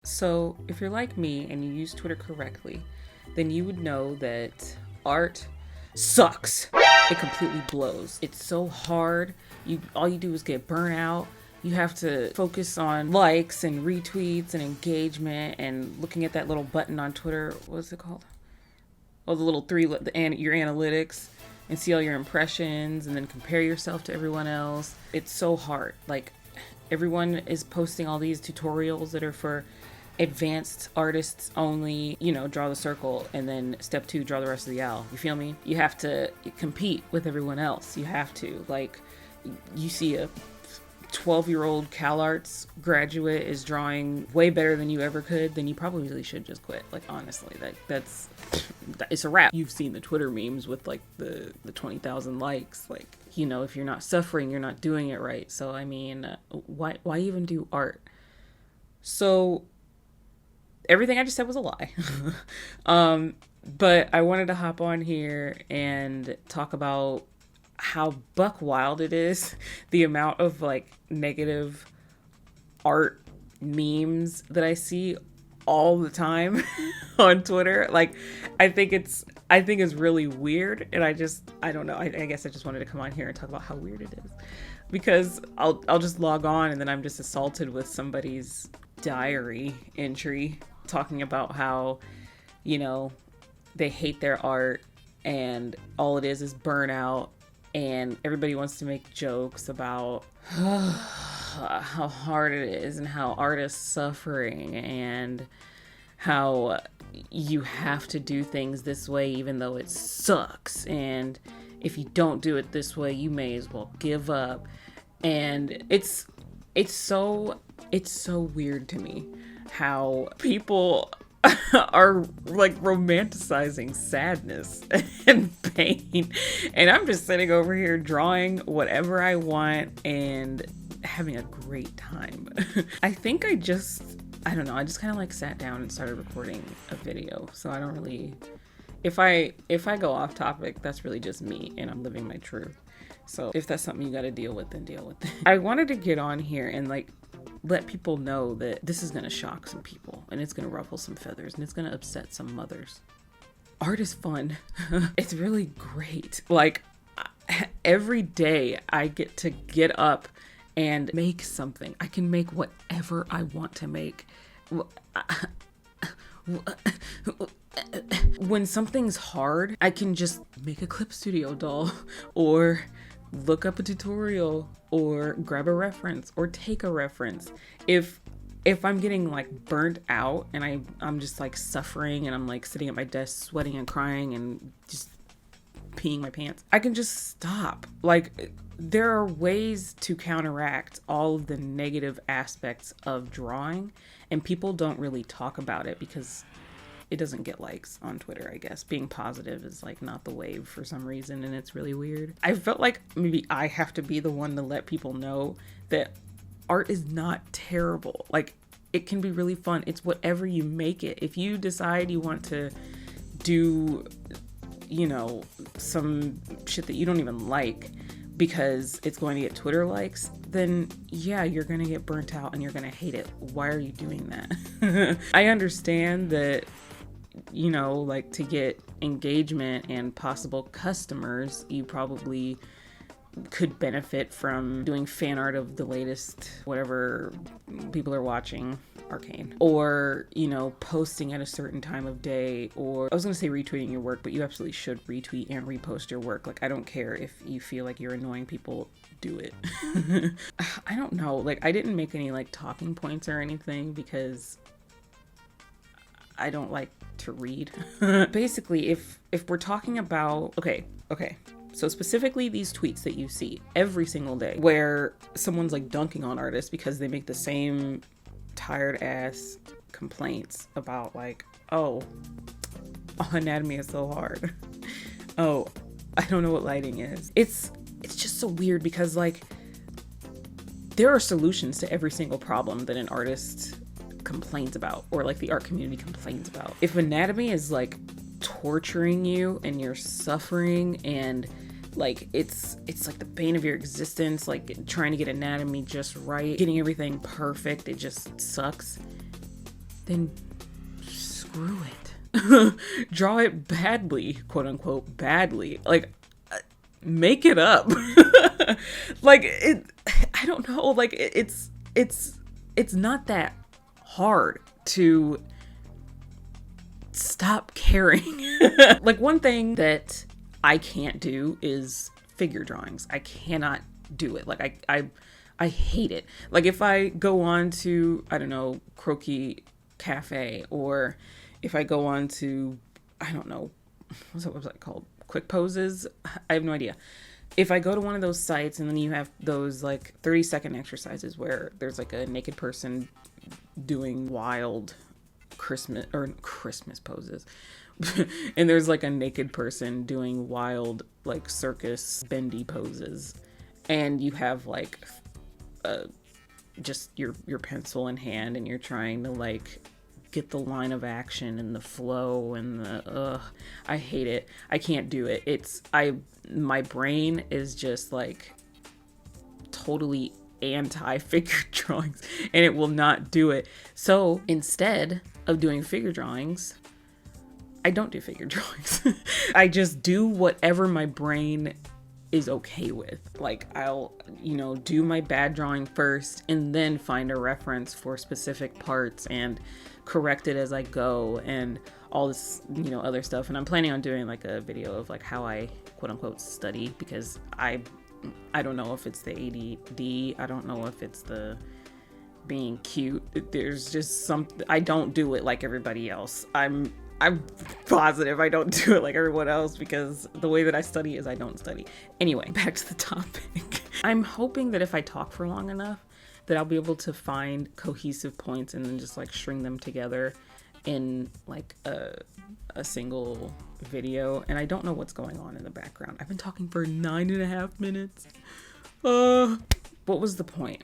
So, if you're like me and you use Twitter correctly, then you would know that art sucks. It completely blows. It's so hard. All you do is get burnt out. You have to focus on likes and retweets and engagement and looking at that little button on Twitter. What's it called? Oh, the little three, your analytics, and see all your impressions and then compare yourself to everyone else. It's so hard. Like, everyone is posting all these tutorials that are for advanced artists only, draw the circle and then step 2, draw the rest of the owl. You feel me? You have to compete with everyone else. You have to. Like, you see a 12-year-old CalArts graduate is drawing way better than you ever could, then you probably really should just quit. Like, honestly, that's it's a wrap. You've seen the Twitter memes with like the 20,000 likes. Like, if you're not suffering, you're not doing it right. So I mean, why even do art? So everything I just said was a lie. But I wanted to hop on here and talk about how buck wild it is, the amount of like negative art memes that I see all the time on Twitter. Like, I think it's really weird, and I don't know. I guess I just wanted to come on here and talk about how weird it is, because I'll just log on and then I'm just assaulted with somebody's diary entry talking about how, they hate their art and all it is burnout, and everybody wants to make jokes about how hard it is and how artists suffering and how you have to do things this way even though it sucks, and if you don't do it this way you may as well give up. And it's so weird to me how people are like romanticizing sadness and pain, and I'm just sitting over here drawing whatever I want and having a great time. I think I just kind of like sat down and started recording a video, so I don't really, if I go off topic, that's really just me and I'm living my truth. So if that's something you got to deal with, then deal with it. I wanted to get on here and like let people know that this is going to shock some people and it's going to ruffle some feathers and it's going to upset some mothers. Art is fun. It's really great. Like, every day I get to get up and make something. I can make whatever I want to make. When something's hard, I can just make a clip studio doll or look up a tutorial or grab a reference or take a reference. If I'm getting like burnt out and I'm just like suffering and I'm like sitting at my desk sweating and crying and just peeing my pants, I can just stop. Like, there are ways to counteract all of the negative aspects of drawing, and people don't really talk about it because it doesn't get likes on Twitter, I guess. Being positive is like not the wave for some reason, and it's really weird. I felt like maybe I have to be the one to let people know that art is not terrible. Like, it can be really fun. It's whatever you make it. If you decide you want to do, some shit that you don't even like because it's going to get Twitter likes, then yeah, you're going to get burnt out and you're going to hate it. Why are you doing that? I understand that, like, to get engagement and possible customers, you probably could benefit from doing fan art of the latest whatever people are watching, Arcane, or posting at a certain time of day, or I was gonna say retweeting your work, but you absolutely should retweet and repost your work. Like, I don't care if you feel like you're annoying people, do it. I don't know, like, I didn't make any like talking points or anything because I don't like to read. Basically, if we're talking about okay, so specifically these tweets that you see every single day where someone's like dunking on artists because they make the same tired ass complaints about like, oh, anatomy is so hard. Oh, I don't know what lighting is. It's just so weird because like there are solutions to every single problem that an artist complains about or like the art community complains about. If anatomy is like torturing you and you're suffering and like it's like the bane of your existence, like trying to get anatomy just right, getting everything perfect, it just sucks, then screw it. Draw it badly, quote unquote, badly. Like, make it up. Like, I don't know. Like, it's not that hard to stop caring. Like, one thing that I can't do is figure drawings. I cannot do it. Like, I hate it. Like, if I go on to, I don't know, Croquis Cafe, or if I go on to, I don't know, what's that website called? Quick Poses? I have no idea. If I go to one of those sites and then you have those like 30-second exercises where there's like a naked person doing wild Christmas poses, and there's like a naked person doing wild like circus bendy poses, and you have like just your pencil in hand, and you're trying to like get the line of action and the flow and the I hate it. I can't do it. My brain is just like totally anti figure drawings, and it will not do it. So instead of doing figure drawings, I don't do figure drawings. I just do whatever my brain is okay with. Like, I'll, do my bad drawing first and then find a reference for specific parts and correct it as I go and all this, other stuff. And I'm planning on doing like a video of like how I quote unquote study, because I don't know if it's the ADD. I don't know if it's the being cute. There's just something, I don't do it like everybody else. I'm positive I don't do it like everyone else, because the way that I study is I don't study. Anyway, back to the topic. I'm hoping that if I talk for long enough that I'll be able to find cohesive points and then just like string them together in like a single video. And I don't know what's going on in the background. I've been talking for 9.5 minutes. What was the point?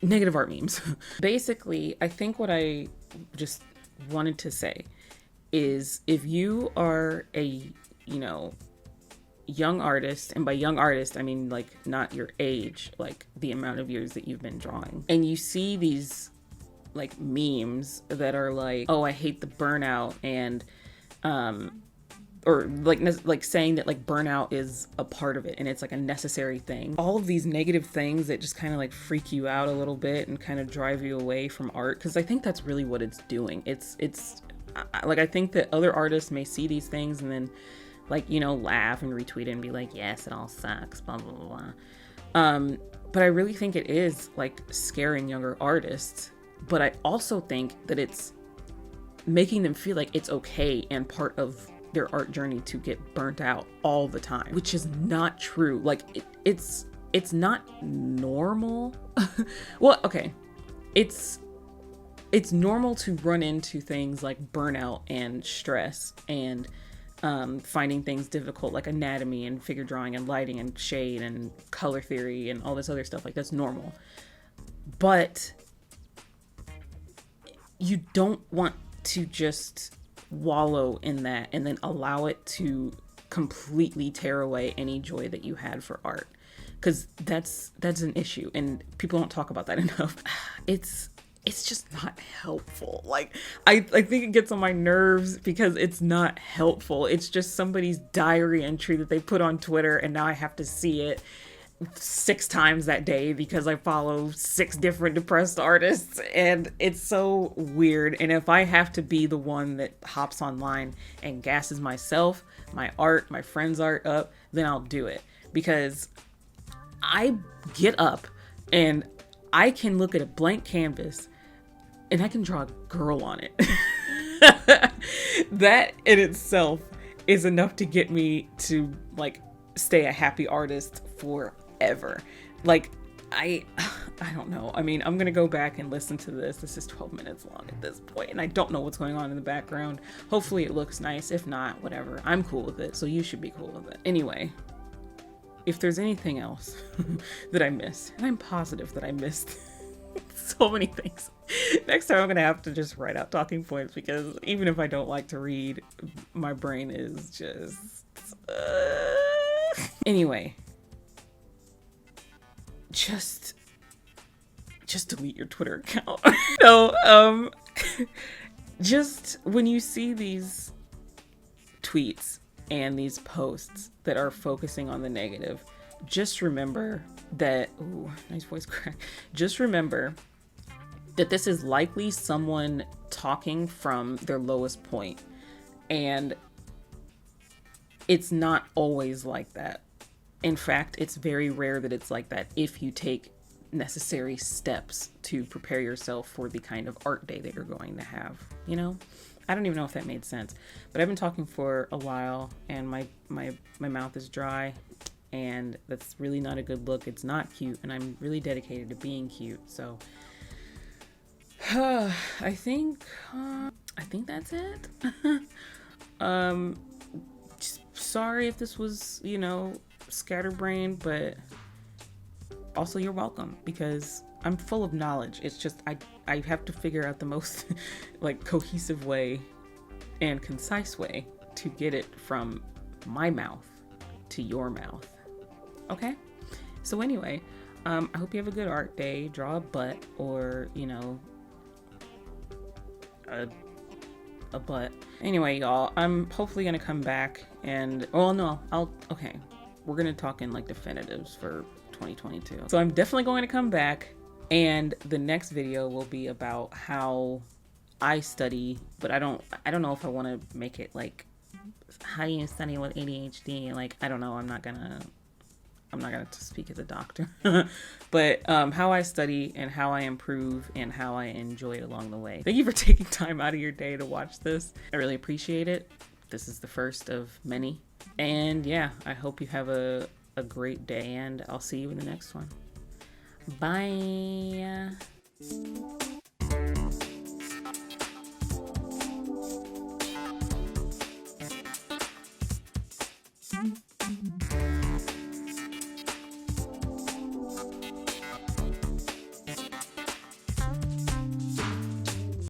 Negative art memes. Basically, I think what I just wanted to say is, if you are a young artist, and by young artist I mean like not your age, like the amount of years that you've been drawing, and you see these like memes that are like, oh, I hate the burnout, and or like saying that like burnout is a part of it and it's like a necessary thing. All of these negative things that just kind of like freak you out a little bit and kind of drive you away from art, because I think that's really what it's doing. It's like, I think that other artists may see these things and then like, laugh and retweet it and be like, yes, it all sucks, blah blah blah blah. But I really think it is like scaring younger artists. But I also think that it's making them feel like it's okay and part of their art journey to get burnt out all the time, which is not true. Like, it's not normal. Well, okay, it's normal to run into things like burnout and stress and finding things difficult, like anatomy and figure drawing and lighting and shade and color theory and all this other stuff. Like, that's normal. But you don't want to just wallow in that and then allow it to completely tear away any joy that you had for art, because that's an issue and people don't talk about that enough. It's just not helpful. Like, I think it gets on my nerves because it's not helpful. It's just somebody's diary entry that they put on Twitter, and now I have to see it 6 times that day because I follow 6 different depressed artists, and it's so weird. And if I have to be the one that hops online and gasses myself, my art, my friend's art up, then I'll do it, because I get up and I can look at a blank canvas and I can draw a girl on it. That in itself is enough to get me to like stay a happy artist forever. Like, I don't know. I mean, I'm gonna go back and listen to this. This is 12 minutes long at this point, and I don't know what's going on in the background. Hopefully it looks nice. If not, whatever. I'm cool with it, so you should be cool with it. Anyway, if there's anything else that I missed, and I'm positive that I missed so many things, next time I'm gonna have to just write out talking points, because even if I don't like to read, my brain is just anyway, just just delete your Twitter account. No, just when you see these tweets and these posts that are focusing on the negative, just remember that, ooh, nice voice crack. Just remember that this is likely someone talking from their lowest point. And it's not always like that. In fact, it's very rare that it's like that if you take necessary steps to prepare yourself for the kind of art day that you're going to have, you know? I don't even know if that made sense, but I've been talking for a while and my mouth is dry, and that's really not a good look. It's not cute, and I'm really dedicated to being cute. So I think that's it. Sorry if this was, you know, scatterbrained, but also you're welcome, because I'm full of knowledge. It's just I have to figure out the most like cohesive way and concise way to get it from my mouth to your mouth. Okay? So anyway, I hope you have a good art day. Draw a butt, or, you know, a butt. Anyway, y'all, I'm hopefully gonna come back and, well, no, okay. We're gonna talk in like definitives for 2022. So I'm definitely going to come back, and the next video will be about how I study, but I don't know if I want to make it like how you study with ADHD. Like, I don't know. I'm not gonna speak as a doctor, but how I study and how I improve and how I enjoy it along the way. Thank you for taking time out of your day to watch this. I really appreciate it. This is the first of many. And yeah, I hope you have a great day, and I'll see you in the next one. Bye.